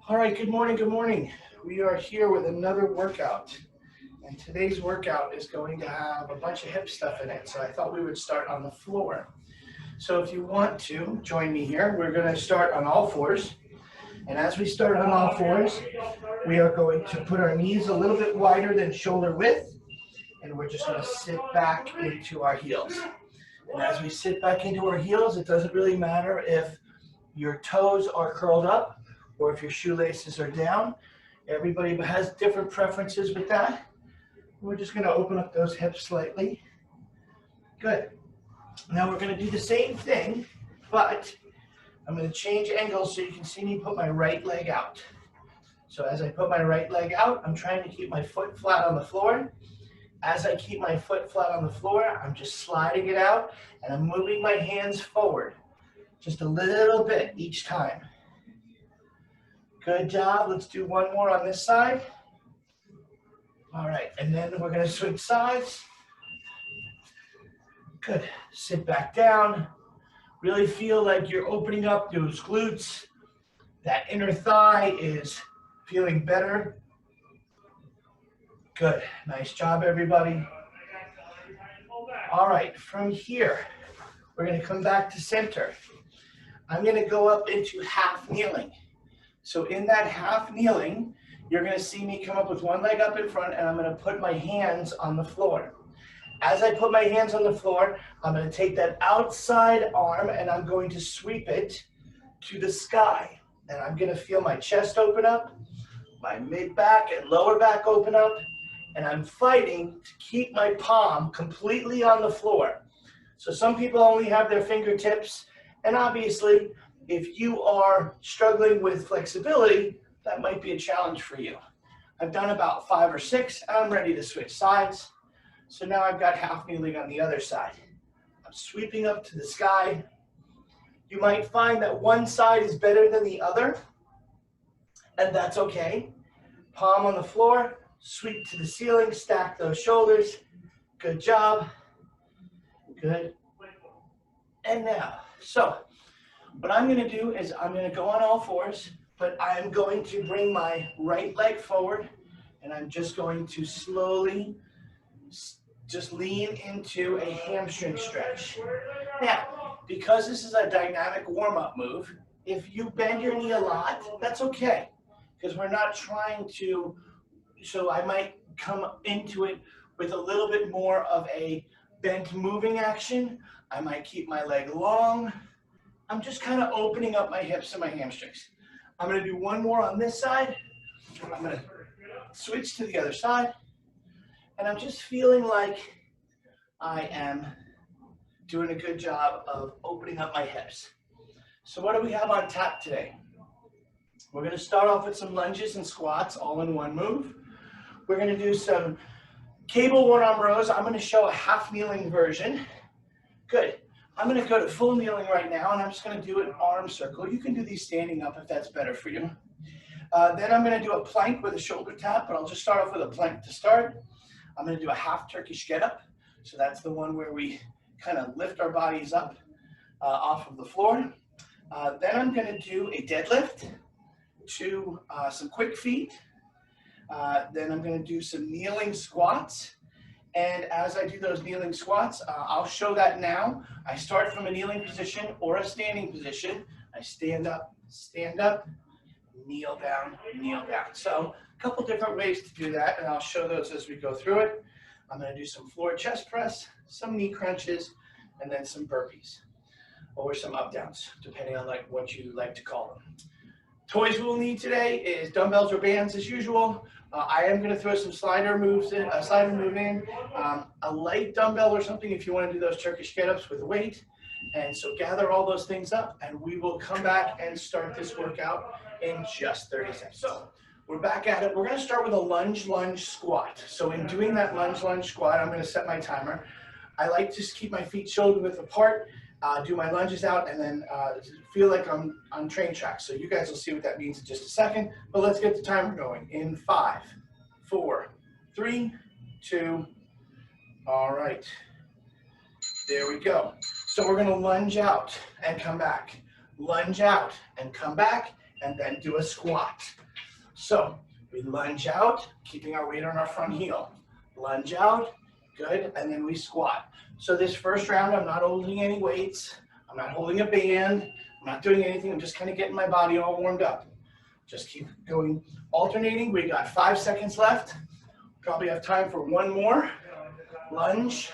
All right, good morning, good morning. We are here with another workout. And today's workout is going to have a bunch of hip stuff in it. So I thought we would start on the floor. So if you want to join me here, we're going to start on all fours. And as we start on all fours, we are going to put our knees a little bit wider than shoulder width. And we're just going to sit back into our heels. And as we sit back into our heels, it doesn't really matter if your toes are curled up or if your shoelaces are down. Everybody has different preferences with that. We're just going to open up those hips slightly. Good. Now we're going to do the same thing, but I'm going to change angles so you can see me put my right leg out. So as I put my right leg out, I'm trying to keep my foot flat on the floor. As I keep my foot flat on the floor, I'm just sliding it out and I'm moving my hands forward just a little bit each time. Good job. Let's do one more on this side. All right, and then we're going to switch sides. Good. Sit back down. Really feel like you're opening up those glutes. That inner thigh is feeling better. Good. Nice job, everybody. All right, from here, we're going to come back to center. I'm going to go up into half kneeling. So in that half kneeling, you're going to see me come up with one leg up in front and I'm going to put my hands on the floor. As I put my hands on the floor, I'm going to take that outside arm and I'm going to sweep it to the sky. And I'm going to feel my chest open up, my mid back and lower back open up, and I'm fighting to keep my palm completely on the floor. So some people only have their fingertips, and obviously, if you are struggling with flexibility, that might be a challenge for you. I've done about 5 or 6, and I'm ready to switch sides. So now I've got half kneeling on the other side. I'm sweeping up to the sky. You might find that one side is better than the other, and that's okay. Palm on the floor, sweep to the ceiling, stack those shoulders. Good job. Good. And now, so what I'm going to do is I'm going to go on all fours, but I'm going to bring my right leg forward, and I'm just going to slowly just lean into a hamstring stretch. Now, because this is a dynamic warm-up move, if you bend your knee a lot, that's okay, because we're not trying to, so I might come into it with a little bit more of a bent moving action. I might keep my leg long. I'm just kind of opening up my hips and my hamstrings. I'm going to do one more on this side. I'm going to switch to the other side. And I'm just feeling like I am doing a good job of opening up my hips. So what do we have on tap today? We're going to start off with some lunges and squats all in one move. We're going to do some cable one-arm rows. I'm going to show a half kneeling version. Good. I'm going to go to full kneeling right now, and I'm just going to do an arm circle. You can do these standing up if that's better for you. Then I'm going to do a plank with a shoulder tap, but I'll just start off with a plank to start. I'm going to do a half Turkish Get Up. So that's the one where we kind of lift our bodies up off of the floor. Then I'm going to do a deadlift to some quick feet. Then I'm going to do some kneeling squats. And as I do those kneeling squats, I'll show that now. I start from a kneeling position or a standing position. I stand up, kneel down, kneel down. So a couple different ways to do that, and I'll show those as we go through it. I'm going to do some floor chest press, some knee crunches, and then some burpees or some up downs, depending on what you like to call them. Toys we'll need today is dumbbells or bands as usual. I am going to throw some slider moves in, a light dumbbell or something if you want to do those Turkish get-ups with weight. And so gather all those things up, and we will come back and start this workout in just 30 seconds. So we're back at it. We're going to start with a lunge squat. So in doing that lunge squat, I'm going to set my timer. I like to just keep my feet shoulder width apart, do my lunges out, and then feel like I'm on train tracks. So you guys will see what that means in just a second. But let's get the timer going in 5, 4, 3, 2. All right. There we go. So we're going to lunge out and come back. Lunge out and come back. and then do a squat. So we lunge out, keeping our weight on our front heel. Lunge out, good, and then we squat. So this first round, I'm not holding any weights. I'm not holding a band. I'm not doing anything. I'm just kind of getting my body all warmed up. Just keep going, alternating. We got 5 seconds left. Probably have time for one more. Lunge.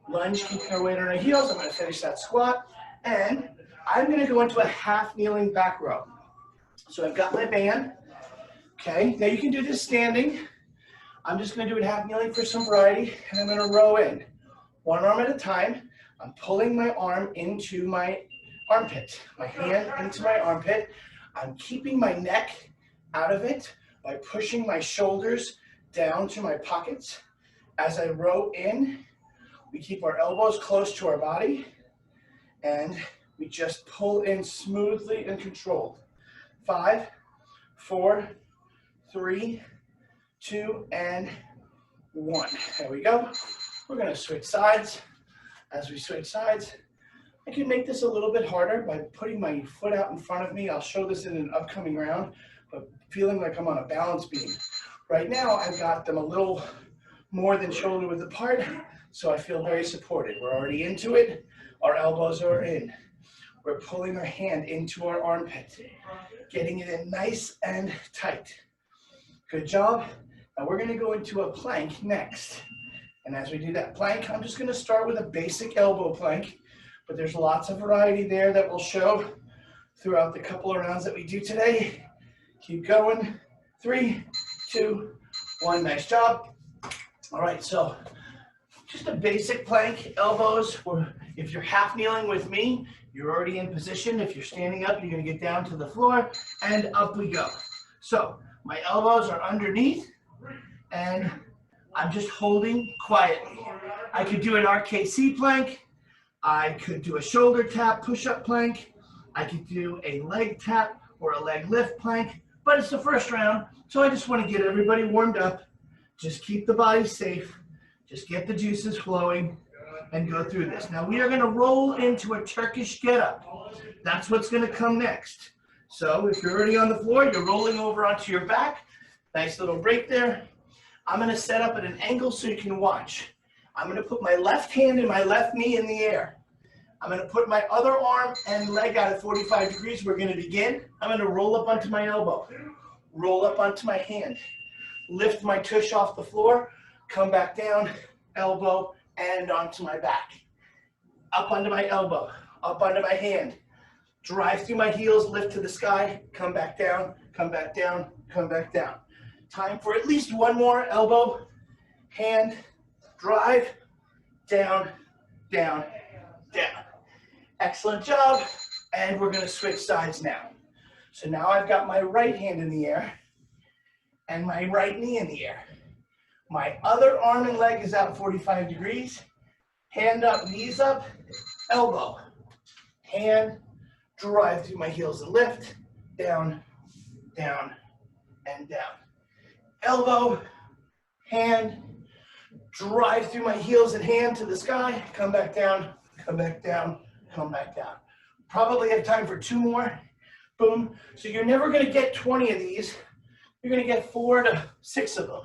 Lunge, keeping our weight on our heels. I'm going to finish that squat. And I'm going to go into a half kneeling back row. So I've got my band. Okay, now you can do this standing. I'm just going to do it half kneeling for some variety. And I'm going to row in. One arm at a time. I'm pulling my arm into my armpit. My hand into my armpit. I'm keeping my neck out of it by pushing my shoulders down to my pockets. As I row in, we keep our elbows close to our body, and we just pull in smoothly and controlled. 5, 4, 3, 2, and 1. There we go. We're going to switch sides. As we switch sides, I can make this a little bit harder by putting my foot out in front of me. I'll show this in an upcoming round, but feeling like I'm on a balance beam. Right now, I've got them a little more than shoulder width apart, so I feel very supported. We're already into it. Our elbows are in. We're pulling our hand into our armpit, getting it in nice and tight. Good job. Now we're going to go into a plank next. And as we do that plank, I'm just going to start with a basic elbow plank. But there's lots of variety there that we'll show throughout the couple of rounds that we do today. Keep going. 3, 2, 1. Nice job. All right, so just a basic plank, elbows. If you're half kneeling with me, you're already in position. If you're standing up, you're going to get down to the floor, and up we go. So my elbows are underneath, and I'm just holding quietly. I could do an RKC plank. I could do a shoulder tap push-up plank. I could do a leg tap or a leg lift plank, but it's the first round, so I just want to get everybody warmed up. Just keep the body safe. Just get the juices flowing and go through this. Now we are going to roll into a Turkish Get Up. That's what's going to come next. So if you're already on the floor, you're rolling over onto your back. Nice little break there. I'm going to set up at an angle so you can watch. I'm going to put my left hand and my left knee in the air. I'm going to put my other arm and leg out at 45 degrees. We're going to begin. I'm going to roll up onto my elbow, roll up onto my hand, lift my tush off the floor, come back down, elbow, and onto my back. Up onto my elbow, up onto my hand. Drive through my heels, lift to the sky, come back down, come back down, come back down. Time for at least one more. Elbow, hand, drive, down, down, down. Excellent job. And we're going to switch sides now. So now I've got my right hand in the air and my right knee in the air. My other arm and leg is out 45 degrees. Hand up, knees up, elbow, hand, drive through my heels and lift, down, down, and down. Elbow, hand, drive through my heels and hand to the sky, come back down, come back down, come back down. Probably have time for 2 more. Boom. So you're never going to get 20 of these. You're going to get 4 to 6 of them.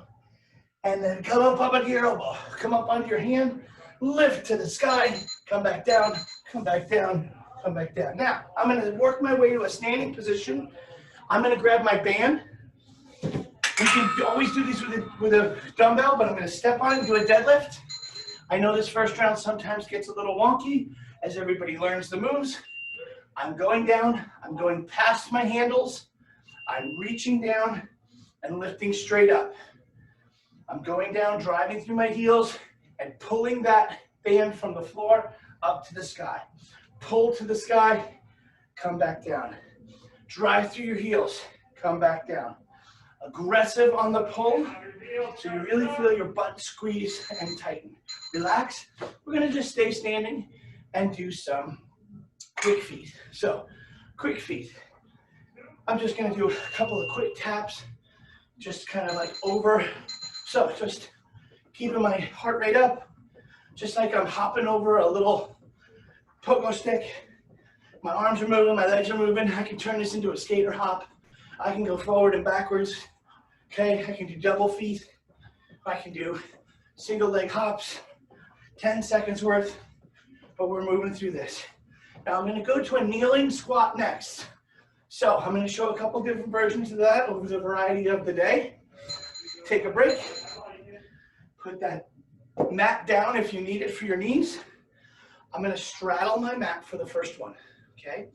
And then come up onto your elbow, come up onto your hand, lift to the sky, come back down, come back down, come back down. Now, I'm going to work my way to a standing position. I'm going to grab my band. You can always do these with a dumbbell, but I'm going to step on it and do a deadlift. I know this first round sometimes gets a little wonky as everybody learns the moves. I'm going down, I'm going past my handles, I'm reaching down and lifting straight up. I'm going down, driving through my heels and pulling that band from the floor up to the sky. Pull to the sky, come back down. Drive through your heels, come back down. Aggressive on the pull, so you really feel your butt squeeze and tighten. Relax. We're going to just stay standing and do some quick feet. So, quick feet. I'm just going to do a couple of quick taps, just kind of like over. So, just keeping my heart rate up, just like I'm hopping over a little pogo stick. My arms are moving, my legs are moving. I can turn this into a skater hop. I can go forward and backwards. Okay, I can do double feet. I can do single leg hops, 10 seconds worth, but we're moving through this. Now I'm going to go to a kneeling squat next. So I'm going to show a couple different versions of that over the variety of the day. Take a break. Put that mat down if you need it for your knees. I'm going to straddle my mat for the first one, okay?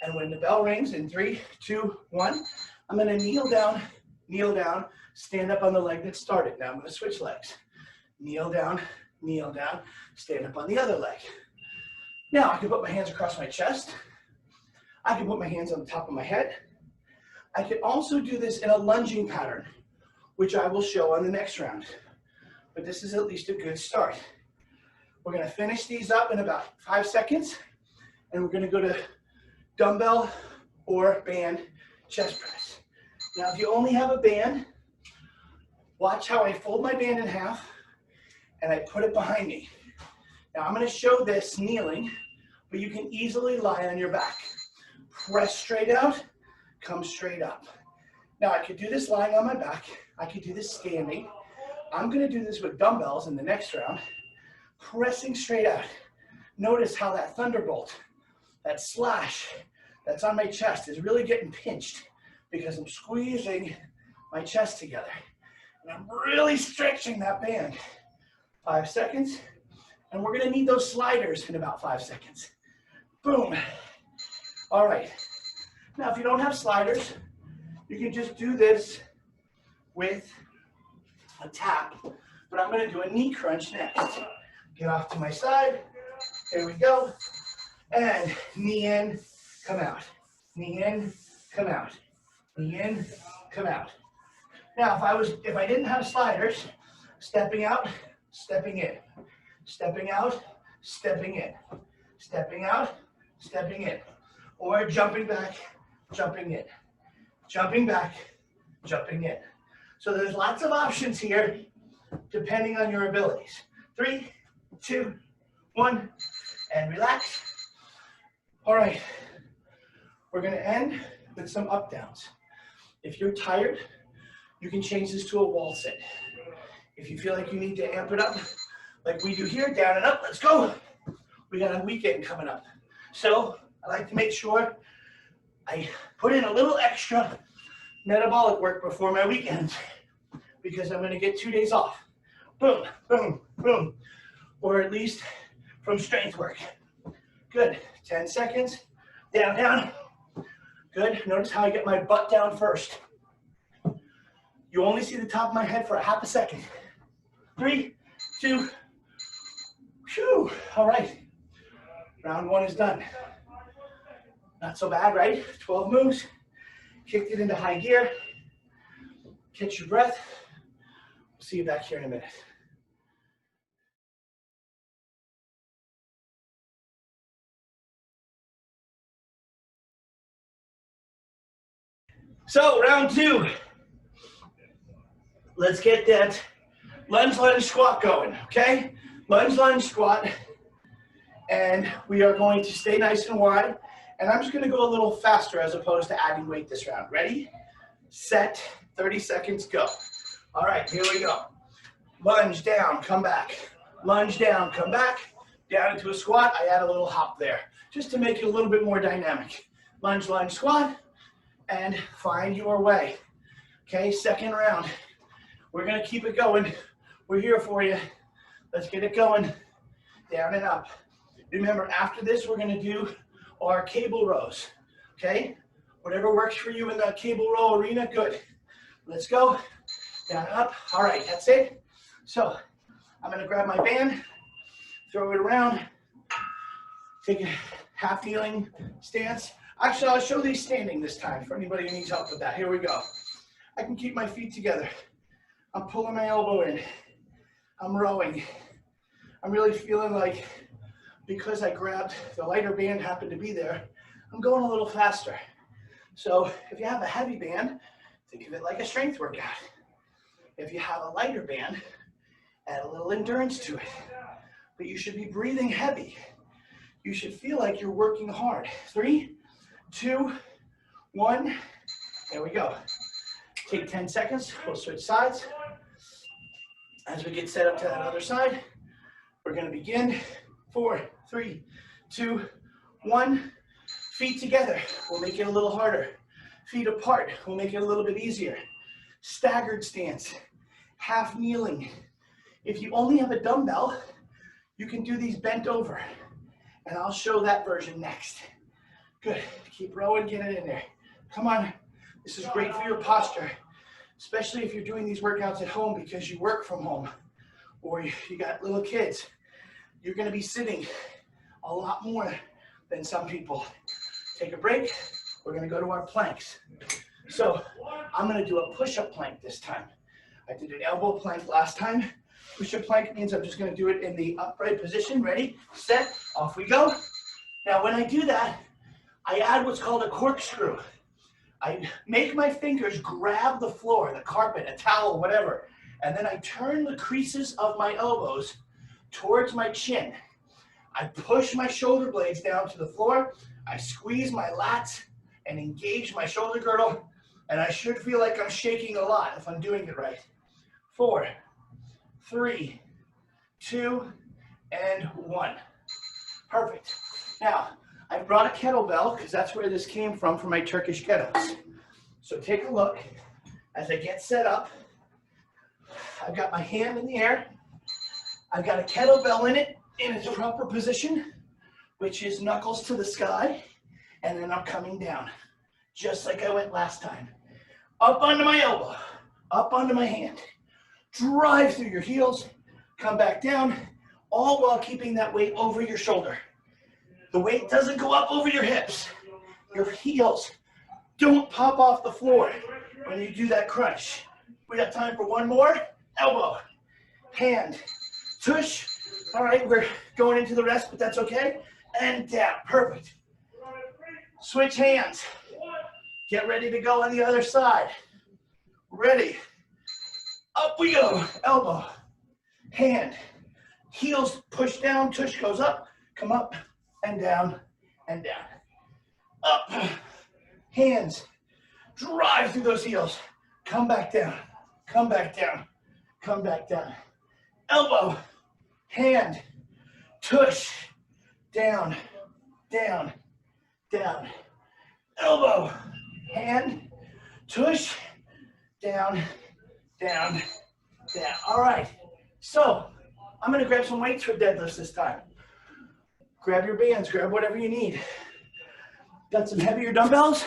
And when the bell rings in 3, 2, 1, I'm going to kneel down, stand up on the leg that started. Now I'm going to switch legs. Kneel down, stand up on the other leg. Now I can put my hands across my chest. I can put my hands on the top of my head. I can also do this in a lunging pattern, which I will show on the next round. But this is at least a good start. We're going to finish these up in about 5 seconds, and we're going to go to dumbbell or band chest press. Now, if you only have a band, watch how I fold my band in half and I put it behind me. Now, I'm going to show this kneeling, but you can easily lie on your back. Press straight out, come straight up. Now, I could do this lying on my back. I could do this standing. I'm going to do this with dumbbells in the next round, pressing straight out. Notice how that thunderbolt, that slash that's on my chest is really getting pinched because I'm squeezing my chest together. And I'm really stretching that band. 5 seconds. And we're going to need those sliders in about 5 seconds. Boom. All right. Now, if you don't have sliders, you can just do this with a tap. But I'm going to do a knee crunch next. Get off to my side. Here we go. And knee in, come out. Knee in, come out. Knee in, come out. Now, if I didn't have sliders, stepping out, stepping in. Stepping out, stepping in. Stepping out, stepping in. Or jumping back, jumping in. Jumping back, jumping in. So there's lots of options here, depending on your abilities. 3, 2, 1, and relax. All right, we're going to end with some up downs. If you're tired, you can change this to a wall sit. If you feel like you need to amp it up, like we do here, down and up, let's go. We got a weekend coming up. So I like to make sure I put in a little extra metabolic work before my weekends because I'm going to get 2 days off. Boom, boom, boom. Or at least from strength work. Good. 10 seconds. Down, down. Good. Notice how I get my butt down first. You only see the top of my head for a half a second. 3, 2, whew. All right. Round 1 is done. Not so bad, right? 12 moves. Kicked it into high gear. Catch your breath. See you back here in a minute. So, round 2. Let's get that lunge, lunge, squat going, okay? Lunge, lunge, squat. And we are going to stay nice and wide. And I'm just going to go a little faster as opposed to adding weight this round. Ready, set, 30 seconds, go. All right, here we go. Lunge down, come back. Lunge down, come back. Down into a squat. I add a little hop there just to make it a little bit more dynamic. Lunge, lunge, squat, and find your way. Okay, second round. We're going to keep it going. We're here for you. Let's get it going. Down and up. Remember, after this, we're going to do our cable rows. Okay? Whatever works for you in the cable row arena, good. Let's go. Down and up. All right, that's it. So I'm going to grab my band, throw it around, take a half kneeling stance. Actually, I'll show these standing this time for anybody who needs help with that. Here we go. I can keep my feet together. I'm pulling my elbow in. I'm rowing. I'm really feeling like because I grabbed the lighter band, happened to be there, I'm going a little faster. So if you have a heavy band, think of it like a strength workout. If you have a lighter band, add a little endurance to it. But you should be breathing heavy. you should feel like you're working hard. 3, 2, 1. There we go. Take 10 seconds. We'll switch sides. As we get set up to that other side, we're going to begin. 4, 3, 2, 1. Feet together. We'll make it a little harder. Feet apart. We'll make it a little bit easier. Staggered stance. Half kneeling. If you only have a dumbbell, you can do these bent over. And I'll show that version next. Good. Keep rowing, get it in there. Come on. This is great for your posture, especially if you're doing these workouts at home because you work from home or you got little kids. You're going to be sitting a lot more than some people. Take a break. We're going to go to our planks. So I'm going to do a push-up plank this time. I did an elbow plank last time. Push-up plank means I'm just going to do it in the upright position. Ready, set, off we go. Now when I do that, I add what's called a corkscrew. I make my fingers grab the floor, the carpet, a towel, whatever, and then I turn the creases of my elbows towards my chin. I push my shoulder blades down to the floor. I squeeze my lats and engage my shoulder girdle, and I should feel like I'm shaking a lot if I'm doing it right. 4, 3, 2, and 1. Perfect. Now, I brought a kettlebell because that's where this came from for my Turkish Get Ups. So take a look as I get set up. I've got my hand in the air. I've got a kettlebell in it in its proper position, which is knuckles to the sky, and then I'm coming down, just like I went last time. Up onto my elbow, up onto my hand. Drive through your heels, come back down, all while keeping that weight over your shoulder. The weight doesn't go up over your hips. Your heels don't pop off the floor when you do that crunch. We got time for one more. Elbow, hand, tush. All right, we're going into the rest, but that's okay. And down, perfect. Switch hands. Get ready to go on the other side. Ready. Up we go. Elbow, hand, heels push down, tush goes up, come up and down and down. Up, hands, drive through those heels. Come back down, come back down, come back down. Elbow, hand, tush, down, down, down. Elbow, hand, tush, down, down, down. All right, so I'm gonna grab some weights for deadlifts this time. Grab your bands, grab whatever you need. Got some heavier dumbbells,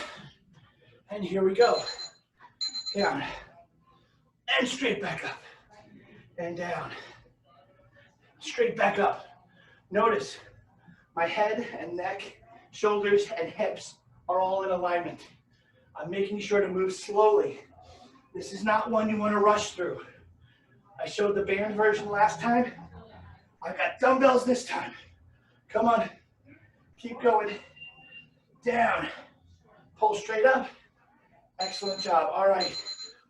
and here we go. Down, and straight back up, and down. Straight back up. Notice my head and neck, shoulders and hips are all in alignment. I'm making sure to move slowly. This is not one you want to rush through. I showed the band version last time. I've got dumbbells this time. Come on, keep going. Down, pull straight up. Excellent job. All right,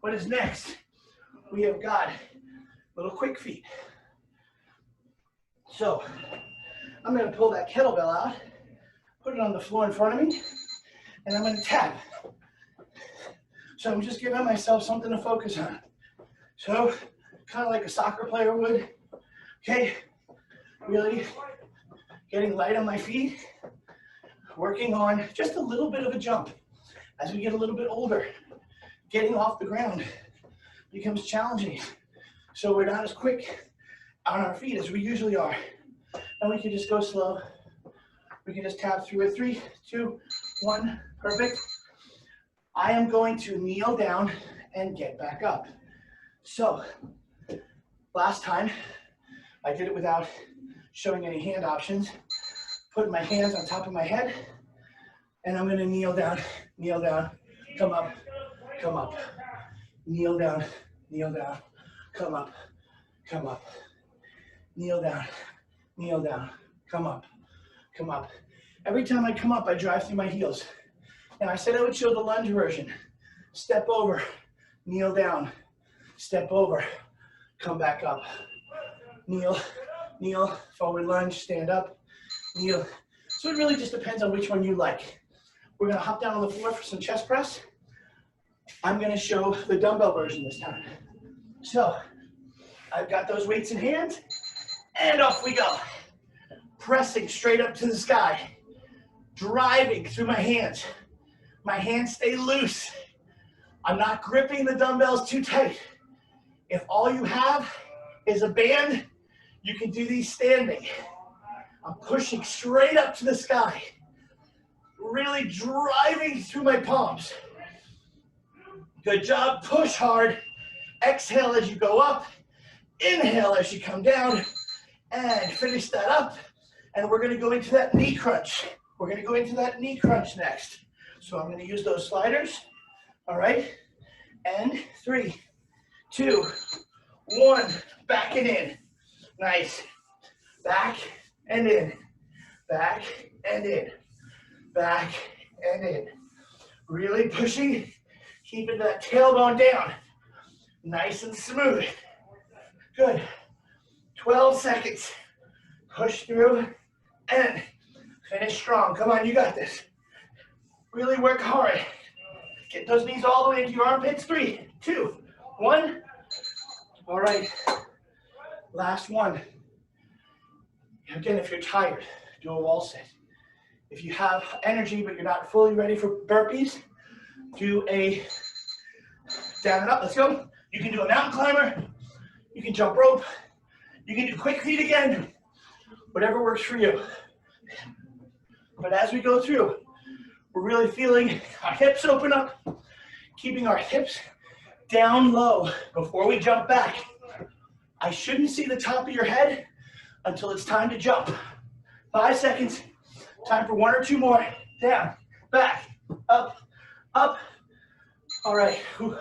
what is next? We have got little quick feet. So I'm going to pull that kettlebell out, put it on the floor in front of me, and I'm going to tap. So I'm just giving myself something to focus on. So kind of like a soccer player would. Okay, really getting light on my feet, working on just a little bit of a jump. As we get a little bit older, getting off the ground becomes challenging. So we're not as quick on our feet as we usually are. And we can just go slow. We can just tap through it. 3, 2, 1, perfect. I am going to kneel down and get back up. So last time I did it without showing any hand options. Putting my hands on top of my head, and I'm going to kneel down, come up, kneel down, come up, kneel down, come up. Every time I come up, I drive through my heels. And I said I would show the lunge version. Step over, kneel down, step over, come back up. Kneel, forward lunge, stand up, kneel, So it really just depends on which one you like. We're gonna hop down on the floor for some chest press. I'm gonna show the dumbbell version this time. So I've got those weights in hand, and off we go. Pressing straight up to the sky, driving through my hands. My hands stay loose. I'm not gripping the dumbbells too tight. If all you have is a band, you can do these standing. I'm pushing straight up to the sky, really driving through my palms. Good job, push hard. Exhale as you go up, inhale as you come down, and finish that up. And we're gonna go into that knee crunch. We're gonna go into that knee crunch next. So I'm gonna use those sliders, all right? And 3, 2, 1, back and in. Nice. Back and in. Back and in. Back and in. Really pushing, keeping that tailbone down. Nice and smooth. Good. 12 seconds. Push through and finish strong. Come on, you got this. Really work hard. Get those knees all the way into your armpits. 3, 2, 1. All right. Last one. Again, if you're tired, do a wall sit. If you have energy but you're not fully ready for burpees, do a down and up. Let's go. You can do a mountain climber. You can jump rope. You can do quick feet again. Whatever works for you. But as we go through, we're really feeling our hips open up, keeping our hips down low before we jump back. I shouldn't see the top of your head until it's time to jump. 5 seconds. Time for 1 or 2 more. Down, back, up, up. All right. Whew.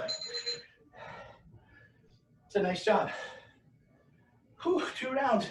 It's a nice job. Whew, 2 rounds.